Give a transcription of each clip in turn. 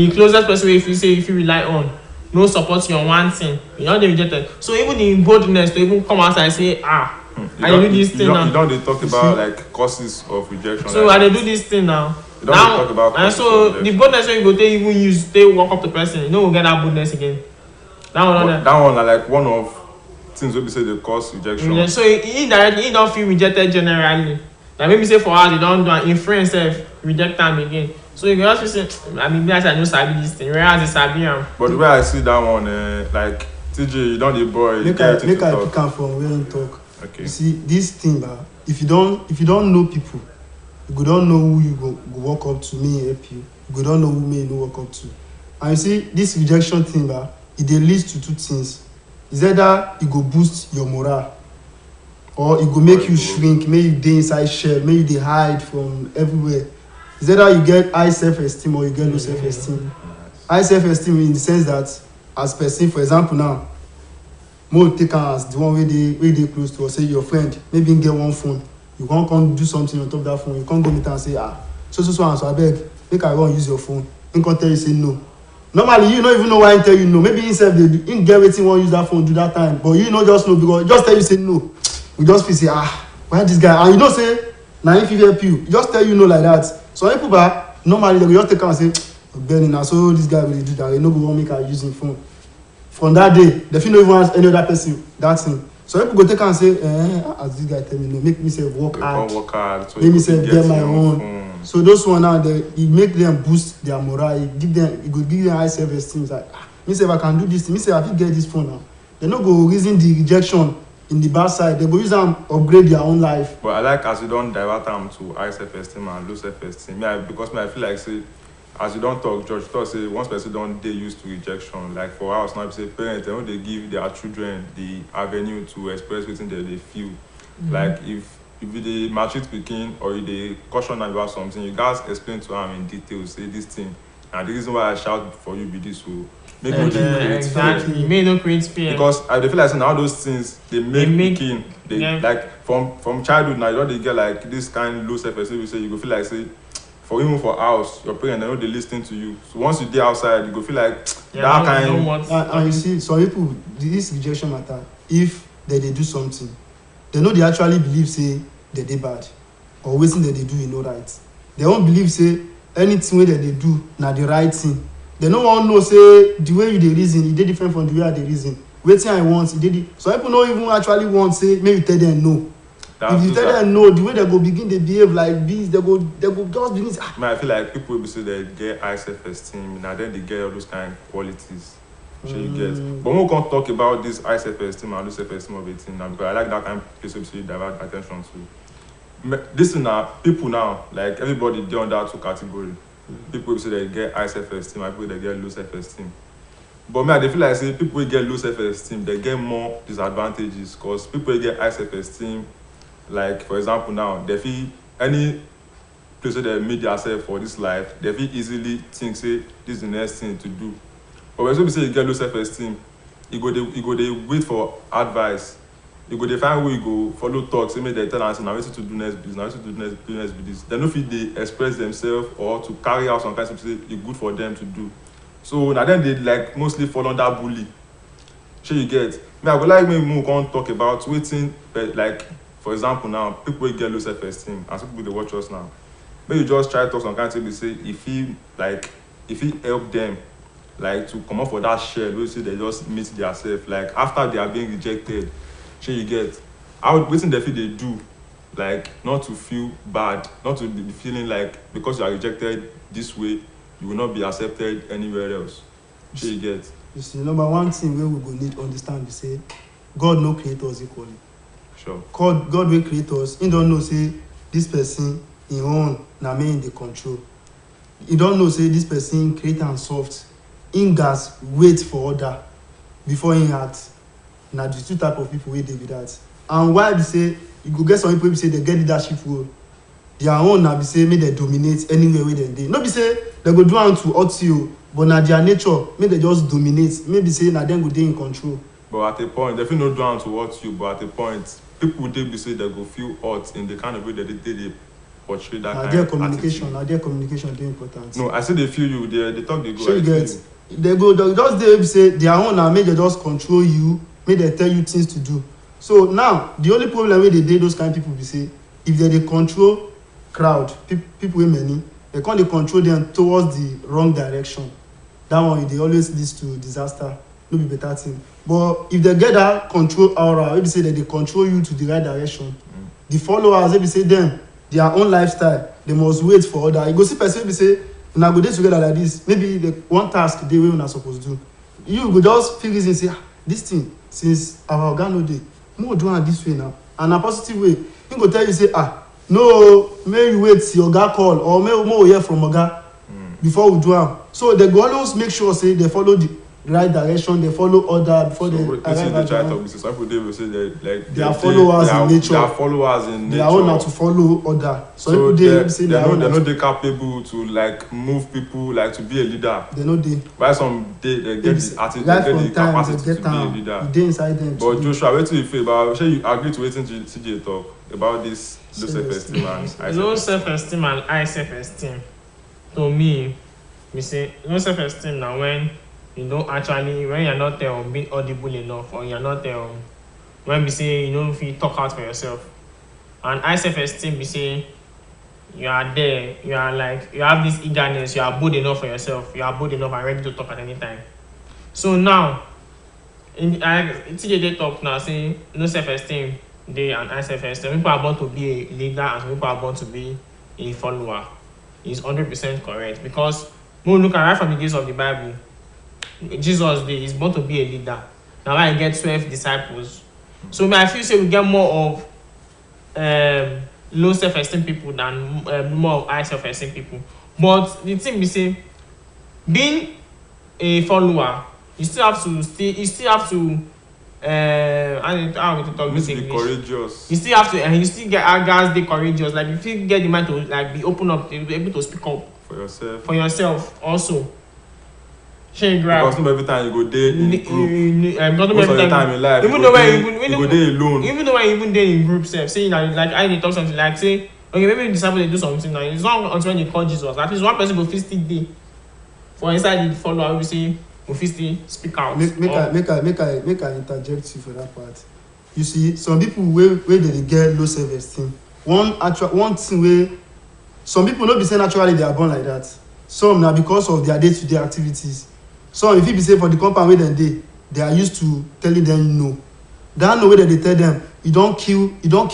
The closest person if you rely on, no support you on one thing, you don't dey rejected. So even the boldness to even come outside and say, I do this thing now. You don't dey talk about like causes of rejection. So I dey do this thing now. You don't dey talk about and so the boldness wey you go take even use take walk up to person, you no go get that boldness again. That one na like one of things wey be say dey cause rejection. Yeah, so indirectly he don't feel rejected generally. Like maybe say for us, they don't do an influence reject them again. So you can also say, I mean, I don't sabi this thing. Whereas they sabi am. But the way I see that one, like TJ, you don't the boy. Make I pick am from where you talk. Okay. You see this thing, if you don't know people, you don't know who you go walk up to, me help you. You don't know who may no walk up to. And you see this rejection thing, it dey lead to two things. Is either it go boost your morale, or it go make you shrink, make you dey inside shell, make you dey hide from everywhere. Is either you get high self-esteem or you get low self-esteem. High self-esteem in the sense that as person, for example now, more take as the one where they close to, or say your friend, maybe you get one phone, you can't come do something on top of that phone, you can't go meet and say, so I beg, make I go and use your phone. You can't tell you say no. Normally, you don't even know why I tell you no. Maybe himself they get waiting want use that phone do that time, but you know just know because just tell you say no. You just feel say why this guy? And you know say now if you help you, just tell you no like that. So people normally they will just take and say, Benny, now so this guy will do that. They no go want make I use him phone. From that day, they feel no even ask any other person that thing. So people go take and say, as this guy tell me no, make me say work hard. So make me say get my own. So those one now, it make them boost their morale. It go give them high self-esteem. It's like, me say if I can do this thing, me say I fit get this phone now. They no go reason the rejection in the bad side. They go use them upgrade their own life. But I like as you don't divert them to high self-esteem and low self-esteem. Because I feel like say, as you don't talk, George talk say once person don't they used to rejection. Like for us now, say parents they give their children the avenue to express within they feel. Mm-hmm. Like if they maltreat speaking or if they caution about something, you guys explain to them in detail, say this thing. And the reason why I shout for you be this will make exactly. May no create fear. Because I feel like now those things they make like from childhood now you don't they get like this kind of low self-esteem. You say you go feel like say for even for house, your parents they know they listening to you. So once you dey outside, you go feel like that kind. And you see, some people this rejection matter. If they do something, they know they actually believe say they bad, or waiting that they do no right. They won't believe say anything that they do na the right thing. They no one know say the way you dey reason, it dey different from the way I dey reason. Waiting I want, it dey. So people don't even actually want say maybe tell them no. If you tell them no, the way they go begin they behave like this, they go just begin. I feel like people will say they get high self-esteem, and then they get all those kind of qualities. Sure you get. But we can't talk about this high self-esteem and low self-esteem of a thing now because I like that kind of place to divert attention to. This is now people now, like everybody they under two categories. People will say they get high self-esteem, and people they get low self-esteem. But me, I feel like say people who get low self-esteem, they get more disadvantages because people who get high self-esteem, like for example now, they feel any place where they meet themselves for this life, they feel easily think say this is the next thing to do. But when you say you get low self-esteem, you go they wait for advice. You go they find where you go follow talks, say they tell us now what to do next business, now what to do next business. They no feel they express themselves or to carry out some kind of say it's good for them to do. So now then they like mostly fall under bully. Sure you get. Me I would like me more can talk about waiting like for example now people will get low self-esteem and some people they watch us now. Maybe you just try to talk some kind of thing say if he help them like to come up for that shell where you say they just meet themselves like after they are being rejected. Sure you get. How waiting they feel they do like not to feel bad, not to be feeling like because you are rejected this way you will not be accepted anywhere else. Sure you get. You see, number one thing where we go need to understand is say God no create us equally. Sure. God will create us. He don't know say this person in own na me in the control. He don't know say this person create and soft. In gas wait for order before he act. Now the two type of people wey dey be that. And why be say you go get some people say they get leadership role. Their own na be say make they dominate anywhere where they dey. No be say they go do am to hurt you, but na their nature make they just dominate. Maybe say na them go dey in control. But at a point, they feel not down to hurt you, but at a point, people dey be say they go feel hurt in the kind of way that they portray that na kind their of communication attitude. na their communication dey important. No, I say they feel you. They talk. They go. shey you I feel get you. they go they just dey say their own na make they just control you, make they tell you things to do. So now the only problem wey dey those kind people be say if they dey control crowd, people wey many, they come dey control them towards the wrong direction. That one e dey always lead to disaster, no be better thing. But if they get that control aura wey be say they dey control you to the right direction, the followers wey be say them their own lifestyle, they must wait for other. You go see person wey be say una go dey together like this, maybe the one task dey wey una suppose do, you go just feel reason say this thing since our oga no dey, make we do am this way now, and na positive way. He go tell you say no, make you wait till oga call, or make we hear from oga before we do am. So they go always make sure say they follow the right direction, they follow order before So they wetin arrive dey at try the talk be say some people dey say they are followers in nature. They are followers in nature. their own na to follow order. Some So people dey say their own they na no to dey capable to like move people, like to be a leader. they no dey. While some dey they get the attitude, they Right get the from time capacity they to get be a am, leader. e dey inside them. But Joshua, wetin you feel about? Shey you agree to wetin CJ talk about this low self-esteem and high Low self-esteem? self-esteem and high self-esteem, to me, we say low self-esteem na when you don't actually, when you're not being audible enough, or you're not when we say you don't feel talk out for yourself. And high self-esteem be say you are there, you are like, you have this eagerness, you are bold enough for yourself, you are bold enough and ready to talk at any time. So now TJ dey talk now say no self-esteem dey and high self-esteem. People are born to be a leader and some people are born to be a follower. It's 100% correct, because when we look at right from the days of the Bible, Jesus is born to be a leader. Now why he get 12 disciples. So I feel say we get more of low self-esteem people than more of high self-esteem people. But the thing be say, being a follower, you still have to how we talk this Be English. courageous. You still have to, and you still get guys dey courageous. Like if you get the mind to like be open up, be able to speak up For yourself. also. Shey grab. Because not every time you go there in group. Not Most of the every time in life, even you though go there alone. even though when you even dey in group sef, say na like I dey talk something like say, okay, maybe the disciple dey do something now. It's not until when you call Jesus, at least one person go fit still dey for inside the follower wey be say go fit still speak out. Make I interject you for that part. You see, some people wey dey get low self-esteem, one thing wey some people no be say naturally they are born like that. Some na because of their day-to-day activities. Some e fit be say for the compound wey dem dey, they are used to telling them no. That no wey dem dey tell them, e don kill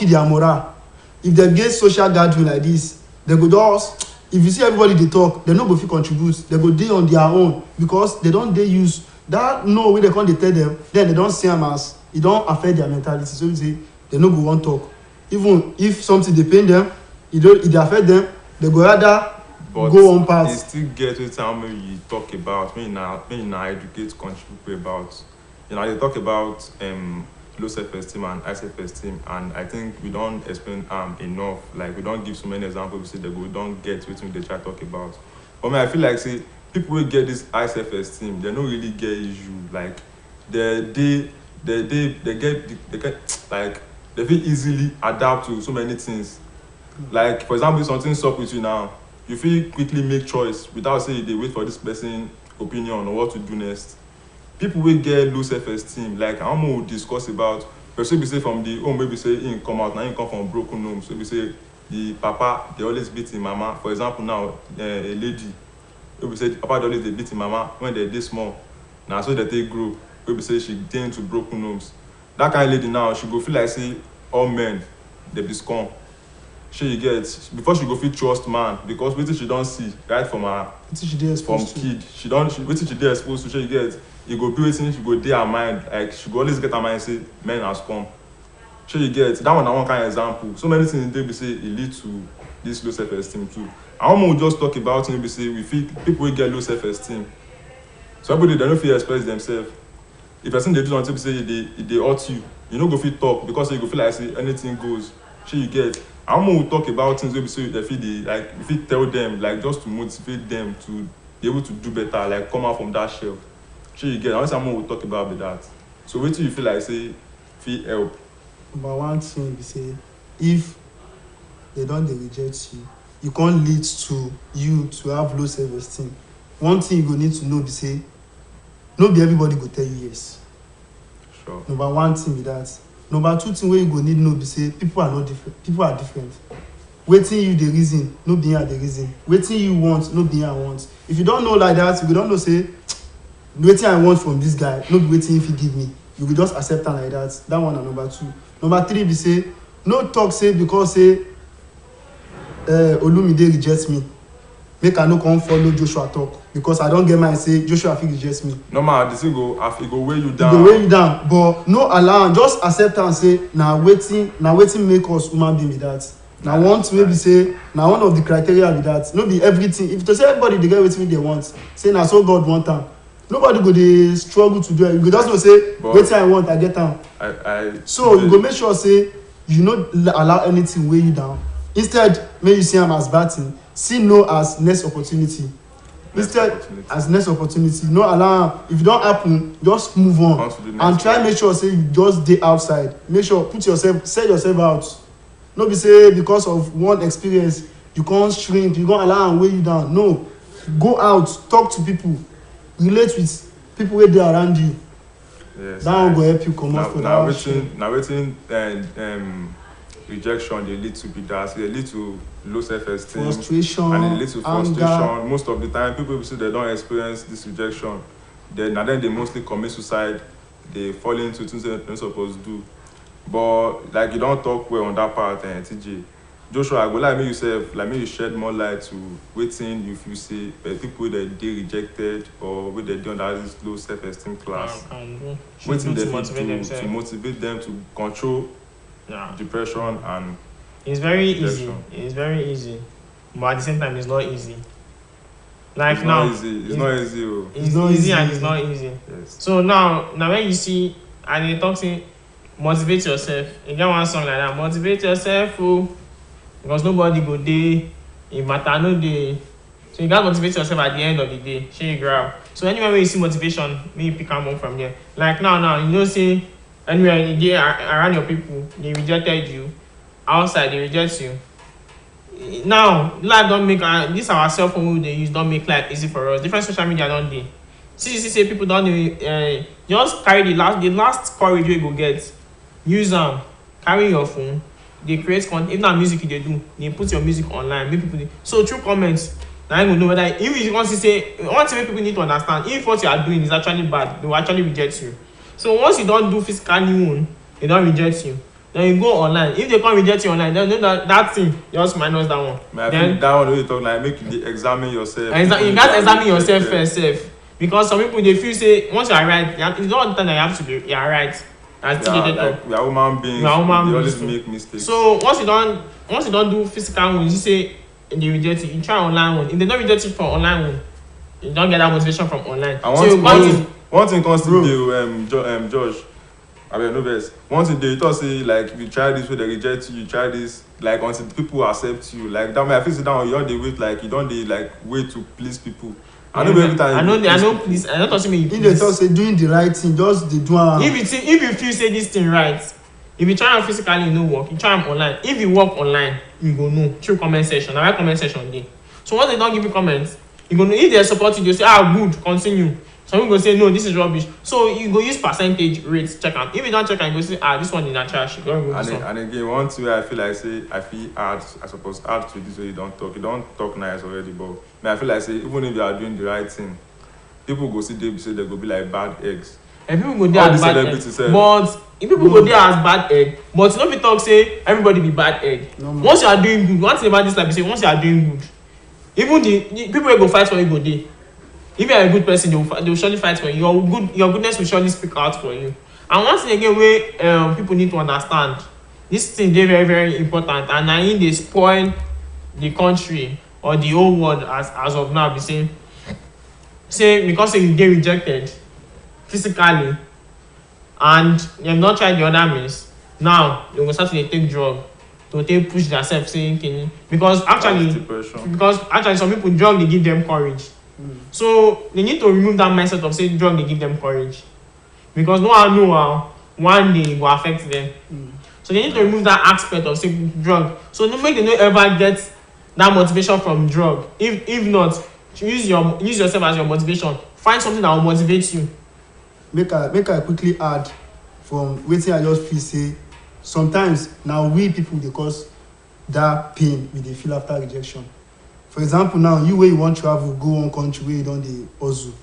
their morale. If dem get social gathering like this, dem go just, if you see everybody dey talk, dem no go fit contribute. Dem go dey on their own because dem don dey used. That no wey dem come dey tell them, then dem don see am as e don affect their mentality. So you say dem no go wan talk. Even if something dey pain them, e dey affect them, dem go rather go one path. But e still get wetin how many you talk about, make una educate country people about. You know, they talk about low self-esteem and high self-esteem, and I think we don't explain enough. Like we don't give so many examples. We say that we don't get wetin they try talk about. But I feel like say people wey get this high self-esteem, they don't really get issue. Like they get like they feel easily adapt to so many things. Like for example, if something's up with you now, you feel quickly make choice without saying they wait for this person opinion on what to do next. People will get low self-esteem. Like how more we discuss about person be say from the home maybe say in come out now, in come from broken home. So we say the papa they always beat him mama. For example now, a lady, we say the papa they always they beat him mama when they're this small. Now so that they grow, we say she tend to broken homes. That kind of lady now, she go feel like say all men they be scum. She get before she go fit trust man because wetin she don see right from her from kid. Wetin she dey exposed to, she get e go be wetin she go dey her mind. Like she go always get her mind say men are scum. She get that one na one kind of example. So many things dey be say e lead to this low self-esteem too. I wan we just talk about maybe say we fit people wey get low self-esteem. Somebody they no fit express themselves. If person dey do something be say e dey hurt you, you no go fit talk because you go feel like say anything goes. She get. How more we talk about things maybe so they feel like if you tell them like just to motivate them to be able to do better, like come out from that shelf. Sure you get. How more we talk about with that. So wait till you feel like say feel help. But one thing be say if they reject you, e can't lead to you to have low self-esteem. One thing you go need to know be say no be everybody go tell you yes. Sure. Number one thing be that. Number two thing wey you go need know be say people are not different. People are different. Wetin you dey reason no be here dey reason. Wetin you want no be here want. If you don know like that, you go don know say wetin I want from this guy no be wetin he fit give me. You go just accept am like that. That one na number two. Number three be say no talk say because say Olumide reject me make I no come follow Joshua talk because I don get mind say Joshua fit reject me. Normal, this go weigh you down. E go weigh you down, but no allow am. Just accept am say na wetin make us human being be that. Na one thing wey be say na one of the criteria be that. No be everything. If to say everybody dey get wetin they want, say na so God want am. Nobody go dey struggle to do it. You go just know say wetin I want I get am. So you go make sure say you no allow anything weigh you down. Instead make you see am as bad thing, see no as next opportunity. As next opportunity, no allow am. If e don happen, just move on and try make sure say you just dey outside. Make sure set yourself out. No be say because of one experience you can't shrink, you can't allow am weigh you down. No, go out, talk to people, relate with people wey dey around you. Yes, that one go help you comot for that shit. Na wetin rejection dey lead to be that. Dey lead to low self-esteem, frustration, and dey lead to frustration. anger. Most of the time people say they don experience this rejection, then they mostly commit suicide. They fall into things they no suppose do. But like you don talk well on that part, TJ. Joshua, I go like make you shed more light to wetin you feel say people that dey rejected or wey dey under this low self-esteem class. Wetin dem fit do to motivate them to control depression and it's very rejection. easy. It's very easy, but at the same time, it's not easy. Like it's now, not easy. It's not easy. It's not easy and it's not easy. Yes. So now when you see and they talk say motivate yourself, you get one song like that. Motivate yourself, because nobody go dey if matter no dey. So you gotta motivate yourself at the end of the day. Shey you grab. So anywhere where you see motivation, make you pick am up from there. Like now, you know say anywhere you dey around your people, they rejected you. Outside they reject you. Now life don make this our cell phone wey we dey use don make life easy for us. Different social media don dey. See say people don dey just carry the last courage wey you go get, use am, carry your phone, dey create con ten t. If na music you dey do, dey put your music online make people dey. So through comments na you go know whether if you wan see say one thing wey people need to understand, if what you are doing is actually bad, they will actually reject you. So once you don do physical new one, they don reject you. Then you go online. If they come reject you online, then know that thing just minus that one. I think that one wey you talk like make you examine yourself. You gats examine yourself first, because some people dey feel say once you are right, it's not all the time that you have to be you are right. Like we are human beings. We always make mistakes. So once you don do physical one, you say they reject you. You try online one. If they don't reject you from online one, you don't get that motivation from online. One thing comes to do, Josh. I mean, no best. One thing they talk say like you try this way they reject you, you try this like until people accept you. Like that way I feel sit down, you don't dey wait like you don't dey like wait to please people. I know every time. I know please. I don't talk to me. If they talk say doing the right thing, just dey do am. If you feel say this thing right, if you try am physically, e no work. You try am online. If you work online, you go know through comment section. Na why comment section dey. So once they don give you comments, you go know if they support you. They say good, continue. Some people go say no, this is rubbish. So you go use percentage rates, check am. If you don't check am, you go say this one is not trash. And again, one thing I feel like say I suppose add to this way you don't talk. You don't talk nice already, but I feel like say even if you are doing the right thing, people go see they say they go be like bad eggs. And people go there as bad egg. But if people go there as bad egg, but you know if you talk say everybody be bad egg. No, once you are doing good, one thing about this life is say once you are doing good, even the people wey go fight for you go there. If you are a good person, they will surely fight for you. Your goodness will surely speak out for you. And one thing again where people need to understand, this thing is very, very important. And I think they spoil the country or the whole world as of now. Be say because you get rejected physically and you have not tried the other means, now they will start to take drug to take push themselves saying because actually some people drug they give them courage. So they need to remove that mindset of saying drug they give them courage, because no one know how one day it will affect them. So they need to remove that aspect of say drug. So no make they no ever get that motivation from drug. If not, use yourself as your motivation. Find something that will motivate you. Make I quickly add from wetin I just feel say sometimes na we people dey cause that pain we dey feel after rejection. For example now, you wey you wan travel go one country wey you don dey hustle,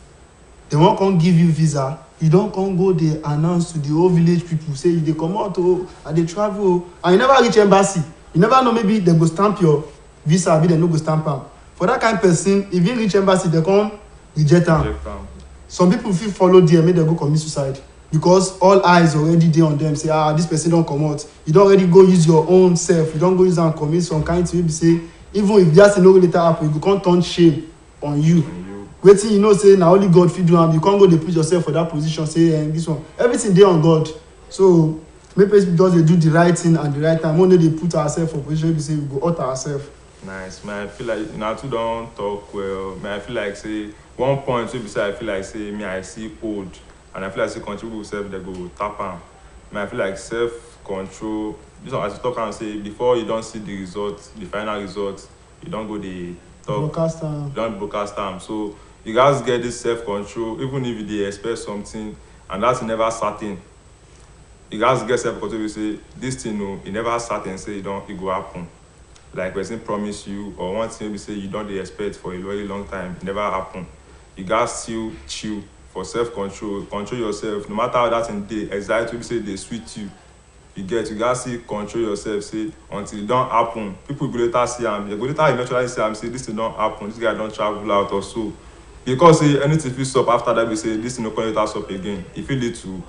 dem wan come give you visa, you don come go dey announce to the whole village people say you dey comot o, I dey travel o, and you never reach embassy. You never know, maybe dem go stamp your visa abi dem no go stamp am. For that kind person, if you reach embassy dem come reject am. Some people fit follow there make dem go commit suicide because all eyes already dey on dem say this person don comot. You don already go use your own self, you don go use am commit some kind thing wey be say even if that thing no later happen, you go come turn shame on you. Wetin you know say na only God fit do am, you come go dey put yourself for that position say this one, everything dey on God. So make person just dey do the right thing at the right time. We no dey put ourselves for position wey be say we go hurt ourselves. Nice, man. I feel like una two don talk well. Man, I feel like say one point wey be say I feel like say me I see old, and I feel like say country people self they go tap am. Man, I feel like self-control. This one as you talk and say before you don't see the result, the final result, you don't go the talk. Broadcast am. You don't broadcast am. So you guys get this self-control, even if they expect something and that's never certain. You guys get self-control. You say this thing, no, it never certain. Say it go happen. Like person promise you, or one thing we say you don't expect for a very long time, it never happen. You guys still chill for self-control, control yourself. No matter how that thing dey, anxiety we say they sweet you. You guys still control yourself. Say until it don't happen, people go later see am. They go later eventually see am. Say this thing don't happen. This guy don't travel out or so. Because say anything fit stop after that, we say this thing no come later stop again. It fit lead to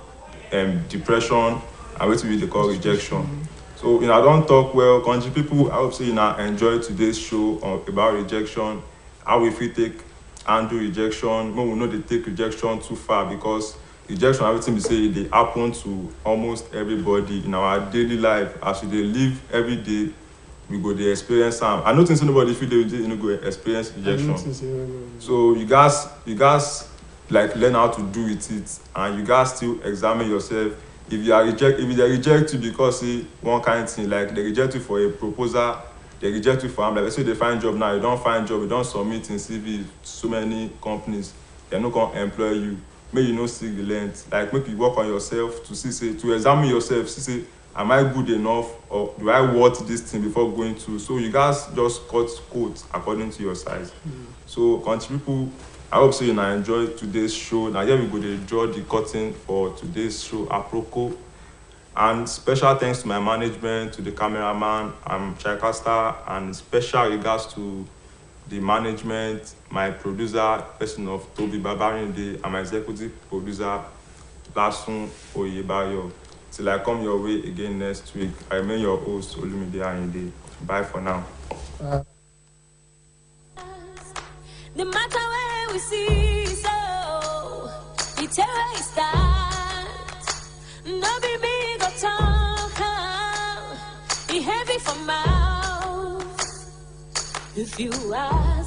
depression and wetin we dey call rejection. So I don't talk well, country people. I hope say enjoy today's show about rejection, how we fit take handle rejection. When we know they take rejection too far, because rejection, everything we say, they happen to almost everybody in our daily life. As we dey live every day, we go dey experience am. I don't think nobody feel they go experience rejection. So you guys like learn how to do with it, and you guys still examine yourself. If they reject you because say one kind thing, like they reject you for a proposal, they reject you for like let's say they find job now, you don't find job, you don't submit in CV so many companies, they're not gonna employ you. Make you no seek the length, like make you work on yourself to see say, to examine yourself, see say am I good enough or do I worth this thing before going to. So you guys just cut quotes according to your size. So country people, I hope so you enjoy today's show. Now here we go to draw the curtain for today's show, AKPOROKO. And special thanks to my management, to the cameraman, Chikaster, and special regards to the management, my producer, person of Toby Babarinde, and my executive producer, Lasun Oyebayo. Till I come your way again next week, I remain your host, Olumide Ayinde. Bye for now. No matter where we see, so it's where we start. No be big or talk, be heavy for mouth. If you ask.